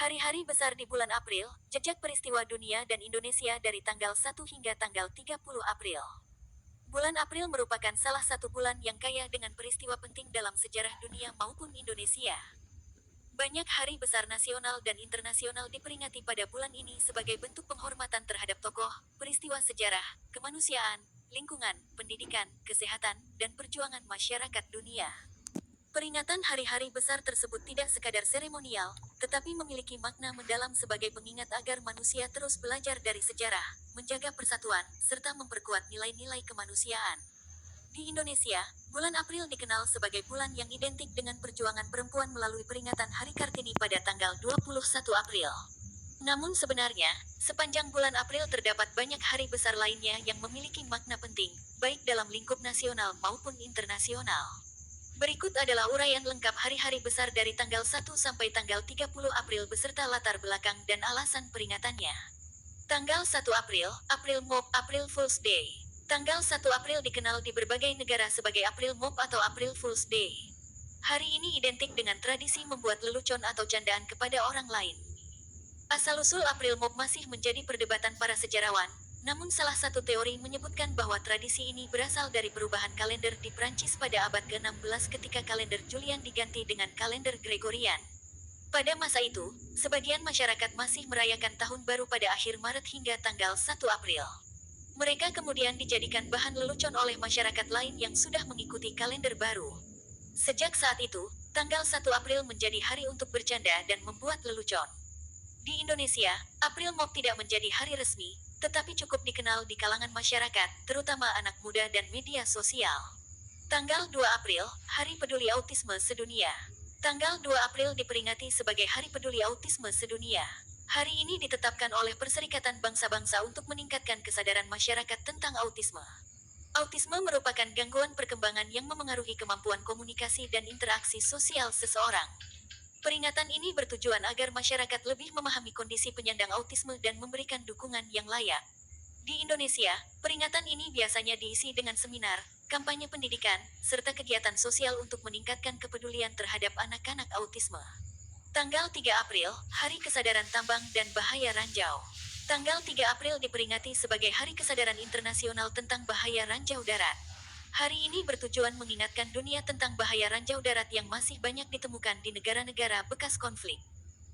Hari-hari besar di bulan April, jejak peristiwa dunia dan Indonesia dari tanggal 1 hingga tanggal 30 April. Bulan April merupakan salah satu bulan yang kaya dengan peristiwa penting dalam sejarah dunia maupun Indonesia. Banyak hari besar nasional dan internasional diperingati pada bulan ini sebagai bentuk penghormatan terhadap tokoh, peristiwa sejarah, kemanusiaan, lingkungan, pendidikan, kesehatan, dan perjuangan masyarakat dunia. Peringatan hari-hari besar tersebut tidak sekadar seremonial, tetapi memiliki makna mendalam sebagai pengingat agar manusia terus belajar dari sejarah, menjaga persatuan, serta memperkuat nilai-nilai kemanusiaan. Di Indonesia, bulan April dikenal sebagai bulan yang identik dengan perjuangan perempuan melalui peringatan Hari Kartini pada tanggal 21 April. Namun sebenarnya, sepanjang bulan April terdapat banyak hari besar lainnya yang memiliki makna penting, baik dalam lingkup nasional maupun internasional. Berikut adalah uraian lengkap hari-hari besar dari tanggal 1 sampai tanggal 30 April beserta latar belakang dan alasan peringatannya. Tanggal 1 April, April Mop, April Fool's Day. Tanggal 1 April dikenal di berbagai negara sebagai April Mop atau April Fool's Day. Hari ini identik dengan tradisi membuat lelucon atau candaan kepada orang lain. Asal-usul April Mop masih menjadi perdebatan para sejarawan, namun salah satu teori menyebutkan bahwa tradisi ini berasal dari perubahan kalender di Prancis pada abad ke-16 ketika kalender Julian diganti dengan kalender Gregorian. Pada masa itu, sebagian masyarakat masih merayakan tahun baru pada akhir Maret hingga tanggal 1 April. Mereka kemudian dijadikan bahan lelucon oleh masyarakat lain yang sudah mengikuti kalender baru. Sejak saat itu, tanggal 1 April menjadi hari untuk bercanda dan membuat lelucon. Di Indonesia, April Mop tidak menjadi hari resmi, tetapi cukup dikenal di kalangan masyarakat, terutama anak muda dan media sosial. Tanggal 2 April, Hari Peduli Autisme Sedunia. Tanggal 2 April diperingati sebagai Hari Peduli Autisme Sedunia. Hari ini ditetapkan oleh Perserikatan Bangsa-Bangsa untuk meningkatkan kesadaran masyarakat tentang autisme. Autisme merupakan gangguan perkembangan yang memengaruhi kemampuan komunikasi dan interaksi sosial seseorang. Peringatan ini bertujuan agar masyarakat lebih memahami kondisi penyandang autisme dan memberikan dukungan yang layak. Di Indonesia, peringatan ini biasanya diisi dengan seminar, kampanye pendidikan, serta kegiatan sosial untuk meningkatkan kepedulian terhadap anak-anak autisme. Tanggal 3 April, Hari Kesadaran Tambang dan Bahaya Ranjau. Tanggal 3 April diperingati sebagai Hari Kesadaran Internasional tentang Bahaya Ranjau Darat. Hari ini bertujuan mengingatkan dunia tentang bahaya ranjau darat yang masih banyak ditemukan di negara-negara bekas konflik.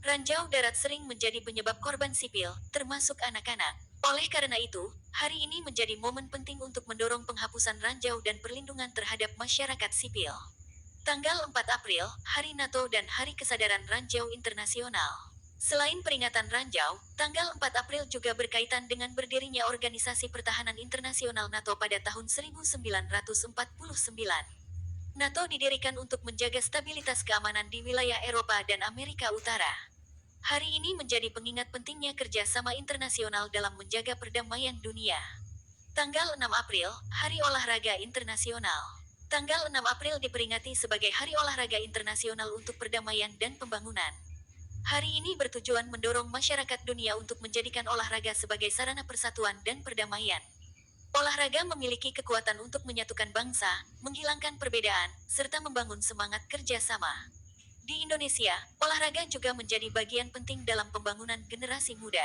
Ranjau darat sering menjadi penyebab korban sipil, termasuk anak-anak. Oleh karena itu, hari ini menjadi momen penting untuk mendorong penghapusan ranjau dan perlindungan terhadap masyarakat sipil. Tanggal 4 April, Hari NATO dan Hari Kesadaran Ranjau Internasional. Selain peringatan ranjau, tanggal 4 April juga berkaitan dengan berdirinya Organisasi Pertahanan Internasional NATO pada tahun 1949. NATO didirikan untuk menjaga stabilitas keamanan di wilayah Eropa dan Amerika Utara. Hari ini menjadi pengingat pentingnya kerjasama internasional dalam menjaga perdamaian dunia. Tanggal 6 April, Hari Olahraga Internasional. Tanggal 6 April diperingati sebagai Hari Olahraga Internasional untuk Perdamaian dan Pembangunan. Hari ini bertujuan mendorong masyarakat dunia untuk menjadikan olahraga sebagai sarana persatuan dan perdamaian. Olahraga memiliki kekuatan untuk menyatukan bangsa, menghilangkan perbedaan, serta membangun semangat kerjasama. Di Indonesia, olahraga juga menjadi bagian penting dalam pembangunan generasi muda.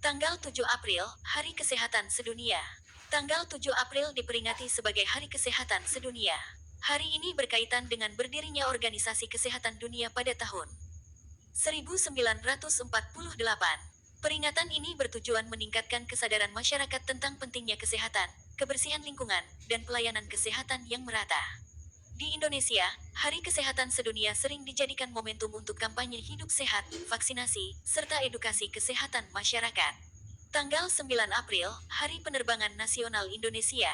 Tanggal 7 April, Hari Kesehatan Sedunia. Tanggal 7 April diperingati sebagai Hari Kesehatan Sedunia. Hari ini berkaitan dengan berdirinya Organisasi Kesehatan Dunia pada tahun 1948. Peringatan ini bertujuan meningkatkan kesadaran masyarakat tentang pentingnya kesehatan, kebersihan lingkungan, dan pelayanan kesehatan yang merata. Di Indonesia, Hari Kesehatan Sedunia sering dijadikan momentum untuk kampanye hidup sehat, vaksinasi, serta edukasi kesehatan masyarakat. Tanggal 9 April, Hari Penerbangan Nasional Indonesia.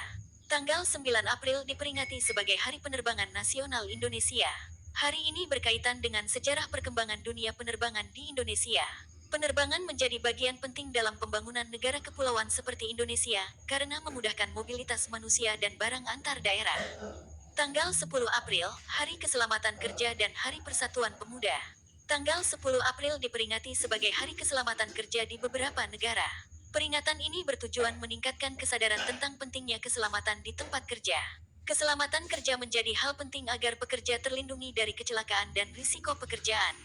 Tanggal 9 April diperingati sebagai Hari Penerbangan Nasional Indonesia. Hari ini berkaitan dengan sejarah perkembangan dunia penerbangan di Indonesia. Penerbangan menjadi bagian penting dalam pembangunan negara kepulauan seperti Indonesia, karena memudahkan mobilitas manusia dan barang antar daerah. Tanggal 10 April, Hari Keselamatan Kerja dan Hari Persatuan Pemuda. Tanggal 10 April diperingati sebagai Hari Keselamatan Kerja di beberapa negara. Peringatan ini bertujuan meningkatkan kesadaran tentang pentingnya keselamatan di tempat kerja. Keselamatan kerja menjadi hal penting agar pekerja terlindungi dari kecelakaan dan risiko pekerjaan.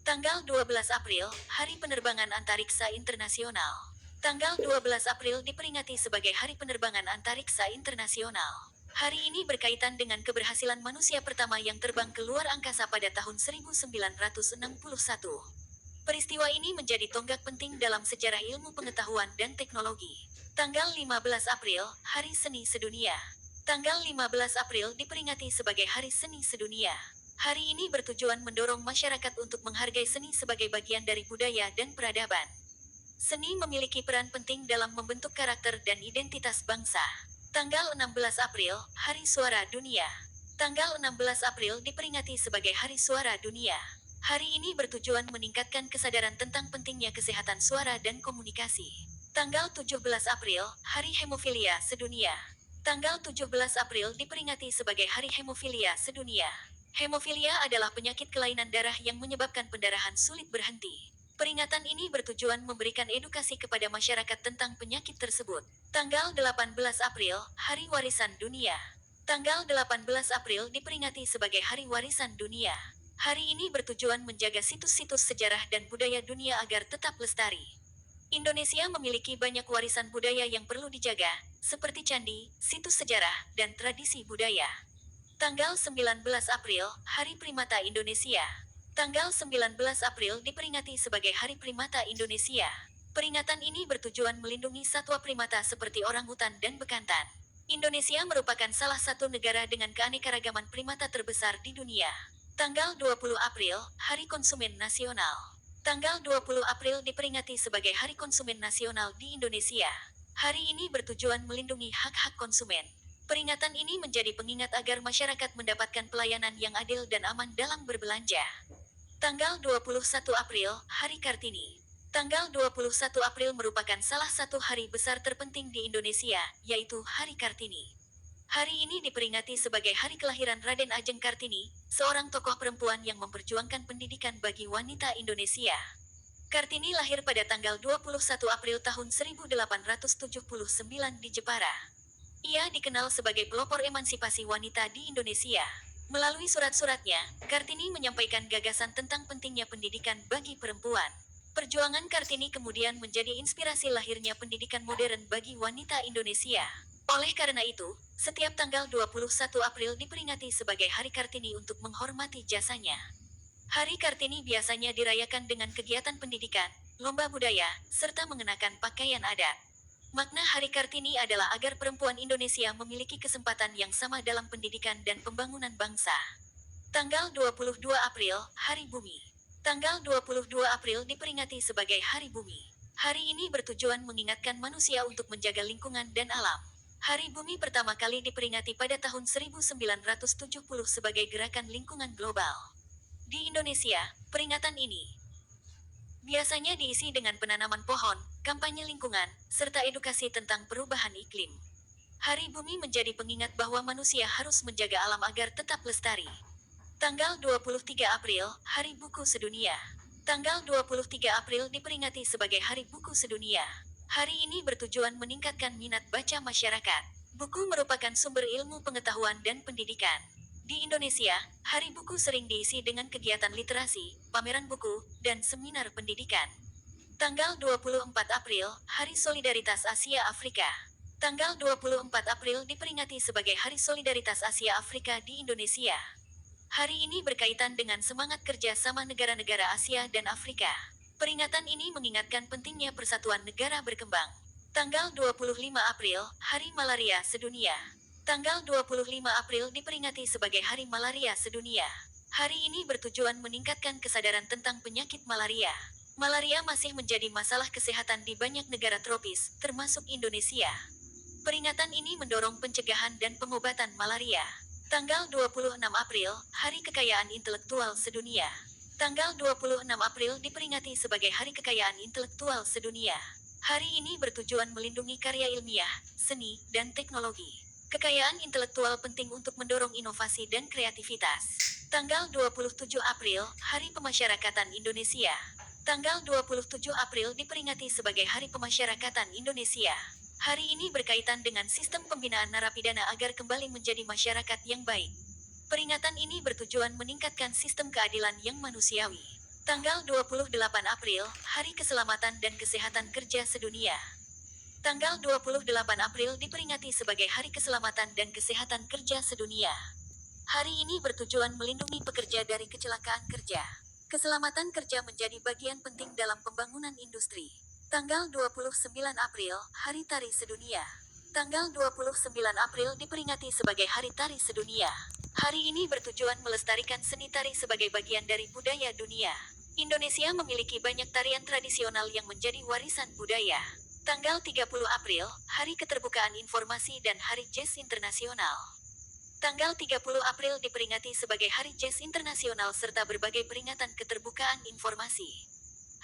Tanggal 12 April, Hari Penerbangan Antariksa Internasional. Tanggal 12 April diperingati sebagai Hari Penerbangan Antariksa Internasional. Hari ini berkaitan dengan keberhasilan manusia pertama yang terbang ke luar angkasa pada tahun 1961. Peristiwa ini menjadi tonggak penting dalam sejarah ilmu pengetahuan dan teknologi. Tanggal 15 April, Hari Seni Sedunia. Tanggal 15 April diperingati sebagai Hari Seni Sedunia. Hari ini bertujuan mendorong masyarakat untuk menghargai seni sebagai bagian dari budaya dan peradaban. Seni memiliki peran penting dalam membentuk karakter dan identitas bangsa. Tanggal 16 April, Hari Suara Dunia. Tanggal 16 April diperingati sebagai Hari Suara Dunia. Hari ini bertujuan meningkatkan kesadaran tentang pentingnya kesehatan suara dan komunikasi. Tanggal 17 April, Hari Hemofilia Sedunia. Tanggal 17 April diperingati sebagai Hari Hemofilia Sedunia. Hemofilia adalah penyakit kelainan darah yang menyebabkan pendarahan sulit berhenti. Peringatan ini bertujuan memberikan edukasi kepada masyarakat tentang penyakit tersebut. Tanggal 18 April, Hari Warisan Dunia. Tanggal 18 April diperingati sebagai Hari Warisan Dunia. Hari ini bertujuan menjaga situs-situs sejarah dan budaya dunia agar tetap lestari. Indonesia memiliki banyak warisan budaya yang perlu dijaga, seperti candi, situs sejarah, dan tradisi budaya. Tanggal 19 April, Hari Primata Indonesia. Tanggal 19 April diperingati sebagai Hari Primata Indonesia. Peringatan ini bertujuan melindungi satwa primata seperti orangutan dan bekantan. Indonesia merupakan salah satu negara dengan keanekaragaman primata terbesar di dunia. Tanggal 20 April, Hari Konsumen Nasional. Tanggal 20 April diperingati sebagai Hari Konsumen Nasional di Indonesia. Hari ini bertujuan melindungi hak-hak konsumen. Peringatan ini menjadi pengingat agar masyarakat mendapatkan pelayanan yang adil dan aman dalam berbelanja. Tanggal 21 April, Hari Kartini. Tanggal 21 April merupakan salah satu hari besar terpenting di Indonesia, yaitu Hari Kartini. Hari ini diperingati sebagai hari kelahiran Raden Ajeng Kartini, seorang tokoh perempuan yang memperjuangkan pendidikan bagi wanita Indonesia. Kartini lahir pada tanggal 21 April tahun 1879 di Jepara. Ia dikenal sebagai pelopor emansipasi wanita di Indonesia. Melalui surat-suratnya, Kartini menyampaikan gagasan tentang pentingnya pendidikan bagi perempuan. Perjuangan Kartini kemudian menjadi inspirasi lahirnya pendidikan modern bagi wanita Indonesia. Oleh karena itu, setiap tanggal 21 April diperingati sebagai Hari Kartini untuk menghormati jasanya. Hari Kartini biasanya dirayakan dengan kegiatan pendidikan, lomba budaya, serta mengenakan pakaian adat. Makna Hari Kartini adalah agar perempuan Indonesia memiliki kesempatan yang sama dalam pendidikan dan pembangunan bangsa. Tanggal 22 April, Hari Bumi. Tanggal 22 April diperingati sebagai Hari Bumi. Hari ini bertujuan mengingatkan manusia untuk menjaga lingkungan dan alam. Hari Bumi pertama kali diperingati pada tahun 1970 sebagai gerakan lingkungan global. Di Indonesia, peringatan ini biasanya diisi dengan penanaman pohon, kampanye lingkungan, serta edukasi tentang perubahan iklim. Hari Bumi menjadi pengingat bahwa manusia harus menjaga alam agar tetap lestari. Tanggal 23 April, Hari Buku Sedunia. Tanggal 23 April diperingati sebagai Hari Buku Sedunia. Hari ini bertujuan meningkatkan minat baca masyarakat. Buku merupakan sumber ilmu pengetahuan dan pendidikan. Di Indonesia, Hari Buku sering diisi dengan kegiatan literasi, pameran buku, dan seminar pendidikan. Tanggal 24 April, Hari Solidaritas Asia Afrika. Tanggal 24 April diperingati sebagai Hari Solidaritas Asia Afrika di Indonesia. Hari ini berkaitan dengan semangat kerja sama negara-negara Asia dan Afrika. Peringatan ini mengingatkan pentingnya persatuan negara berkembang. Tanggal 25 April, Hari Malaria Sedunia. Tanggal 25 April diperingati sebagai Hari Malaria Sedunia. Hari ini bertujuan meningkatkan kesadaran tentang penyakit malaria. Malaria masih menjadi masalah kesehatan di banyak negara tropis, termasuk Indonesia. Peringatan ini mendorong pencegahan dan pengobatan malaria. Tanggal 26 April, Hari Kekayaan Intelektual Sedunia. Tanggal 26 April diperingati sebagai Hari Kekayaan Intelektual Sedunia. Hari ini bertujuan melindungi karya ilmiah, seni, dan teknologi. Kekayaan intelektual penting untuk mendorong inovasi dan kreativitas. Tanggal 27 April, Hari Pemasyarakatan Indonesia. Tanggal 27 April diperingati sebagai Hari Pemasyarakatan Indonesia. Hari ini berkaitan dengan sistem pembinaan narapidana agar kembali menjadi masyarakat yang baik. Peringatan ini bertujuan meningkatkan sistem keadilan yang manusiawi. Tanggal 28 April, Hari Keselamatan dan Kesehatan Kerja Sedunia. Tanggal 28 April diperingati sebagai Hari Keselamatan dan Kesehatan Kerja Sedunia. Hari ini bertujuan melindungi pekerja dari kecelakaan kerja. Keselamatan kerja menjadi bagian penting dalam pembangunan industri. Tanggal 29 April, Hari Tari Sedunia. Tanggal 29 April diperingati sebagai Hari Tari Sedunia. Hari ini bertujuan melestarikan seni tari sebagai bagian dari budaya dunia. Indonesia memiliki banyak tarian tradisional yang menjadi warisan budaya. Tanggal 30 April, Hari Keterbukaan Informasi dan Hari Jazz Internasional. Tanggal 30 April diperingati sebagai Hari Jazz Internasional serta berbagai peringatan keterbukaan informasi.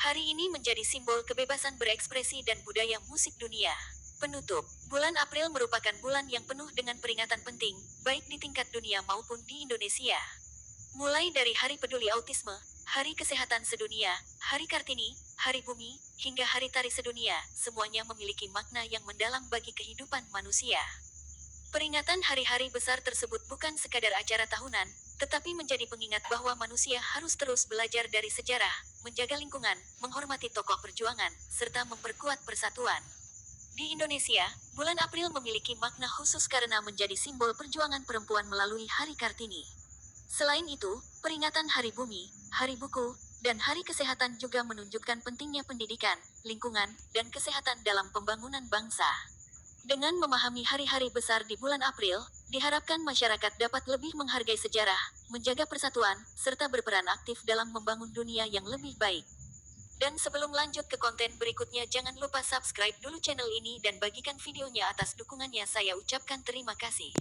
Hari ini menjadi simbol kebebasan berekspresi dan budaya musik dunia. Penutup, bulan April merupakan bulan yang penuh dengan peringatan penting, baik di tingkat dunia maupun di Indonesia. Mulai dari Hari Peduli Autisme, Hari Kesehatan Sedunia, Hari Kartini, Hari Bumi, hingga Hari Tari Sedunia, semuanya memiliki makna yang mendalam bagi kehidupan manusia. Peringatan hari-hari besar tersebut bukan sekadar acara tahunan, tetapi menjadi pengingat bahwa manusia harus terus belajar dari sejarah, menjaga lingkungan, menghormati tokoh perjuangan, serta memperkuat persatuan. Di Indonesia, bulan April memiliki makna khusus karena menjadi simbol perjuangan perempuan melalui Hari Kartini. Selain itu, peringatan Hari Bumi, Hari Buku, dan Hari Kesehatan juga menunjukkan pentingnya pendidikan, lingkungan, dan kesehatan dalam pembangunan bangsa. Dengan memahami hari-hari besar di bulan April, diharapkan masyarakat dapat lebih menghargai sejarah, menjaga persatuan, serta berperan aktif dalam membangun dunia yang lebih baik. Dan sebelum lanjut ke konten berikutnya, jangan lupa subscribe dulu channel ini dan bagikan videonya. Atas dukungannya saya ucapkan terima kasih.